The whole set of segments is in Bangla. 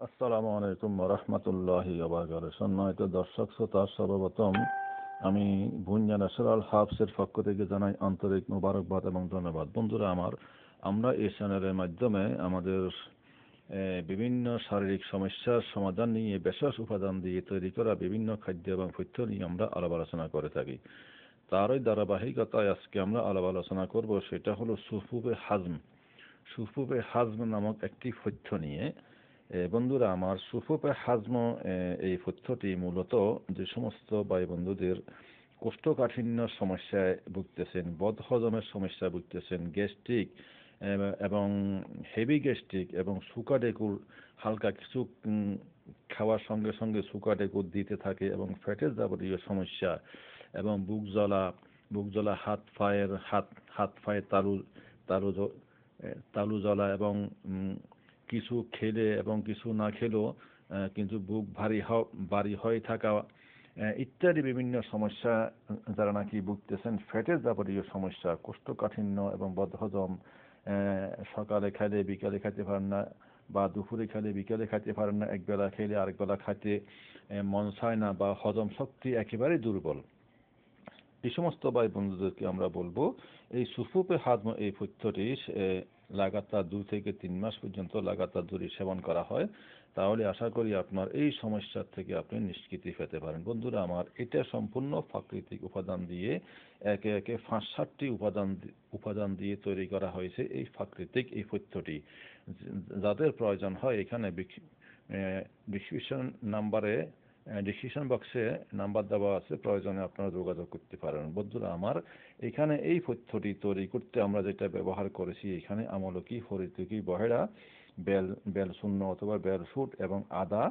আসসালামু আলাইকুম ওয়া রাহমাতুল্লাহি ওয়া বারাকাতুহু। সম্মানিত দর্শক শ্রোতা, সর্বপ্রথম আমি ভুঁইয়া ন্যাচারাল হার্বসের পক্ষ থেকে জানাই আন্তরিক মোবারকবাদ এবং ধন্যবাদ। বন্ধুরা আমার, আমরা এই চ্যানেলের মাধ্যমে আমাদের বিভিন্ন শারীরিক সমস্যার সমাধান নিয়ে বিশেষ উপাদান দিয়ে তৈরি করা বিভিন্ন খাদ্য এবং পথ্য নিয়ে আমরা আলাপ আলোচনা করে থাকি। তারই ধারাবাহিকতায় আজকে আমরা আলাপ আলোচনা করব, সেটা হলো সুফুফে হাজম। সুফুফে হাজম নামক একটি পথ্য নিয়ে। বন্ধুরা আমার, সুফুফে হাজম এই পথ্যটি মূলত যে সমস্ত ভাই বন্ধুদের কোষ্ঠকাঠিন্য সমস্যায় ভুগতেছেন, বদহজমের সমস্যায় ভুগতেছেন, গ্যাস্ট্রিক এবং হেভি গ্যাস্ট্রিক এবং সুকাডেকুর হালকা কিছু খাওয়ার সঙ্গে সঙ্গে সুকাডেকুর দিতে থাকে এবং ফ্যাটের যাবতীয় সমস্যা এবং বুক জ্বলা, হাত পায়ের তালু তালু জ্বলা এবং কিছু খেলে এবং কিছু না খেলেও কিন্তু বুক ভারী হয়ে থাকা ইত্যাদি বিভিন্ন সমস্যা যারা নাকি ভুগতেছেন, ফ্যাটের যাবতীয় সমস্যা, কোষ্ঠকাঠিন্য এবং বদহজম, সকালে খাইলে বিকালে খাইতে পারেন না বা দুপুরে খাইলে বিকালে খাইতে পারেন না, একবেলা খেলে আরেকবেলা খাইতে মন চায় না বা হজম শক্তি একেবারেই দুর্বল, এই সমস্ত ভাই বন্ধুদেরকে আমরা বলবো এই সুফুফে হাজম এই পথ্যটি লাগাতার 2 থেকে 3 মাস পর্যন্ত লাগাতার যদি সেবন করা হয়, তাহলে আশা করি আপনার এই সমস্যার থেকে আপনি নিষ্কৃতি পেতে পারেন। বন্ধুরা আমার, এটা সম্পূর্ণ প্রাকৃতিক উপাদান দিয়ে একে একে 5-7টি উপাদান দিয়ে তৈরি করা হয়েছে এই প্রাকৃতিক এই পথ্যটি। যাদের প্রয়োজন হয়, এখানে ডিসক্রিপশন বক্সে নাম্বার দেওয়া আছে, প্রয়োজনে আপনারা যোগাযোগ করতে পারেন। বন্ধুরা আমার, এখানে এই পথ্যটি তৈরি করতে আমরা যেটা ব্যবহার করেছি, এখানে আমলকি, হরিতকি, বহেড়া, বেলশূন্য অথবা বেলফুট এবং আদা,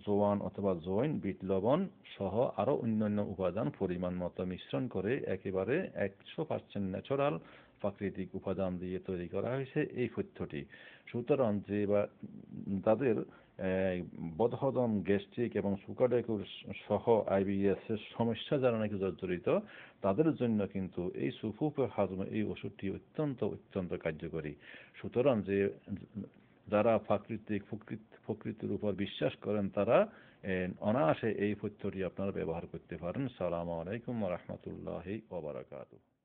জোয়ান অথবা জৈন, বিট লবণ সহ আরও অন্যান্য উপাদান পরিমাণ মতো মিশ্রণ করে একেবারে 100% ন্যাচারাল প্রাকৃতিক উপাদান দিয়ে তৈরি করা হয়েছে এই পথ্যটি। সুতরাং যাদের বদহজম, গ্যাস্ট্রিক এবং সুগারের সহ আইবিএস এর সমস্যা যারা নাকি জর্জরিত, তাদের জন্য কিন্তু এই সুফুফে হাজম এই ওষুধটি অত্যন্ত কার্যকরী। সুতরাং যারা প্রকৃতির উপর বিশ্বাস করেন, তারা অনায়াসে এই পথ্যটি আপনারা ব্যবহার করতে পারেন। সালামু আলাইকুম ওয়া রাহমাতুল্লাহি ওয়া বারাকাতুহু।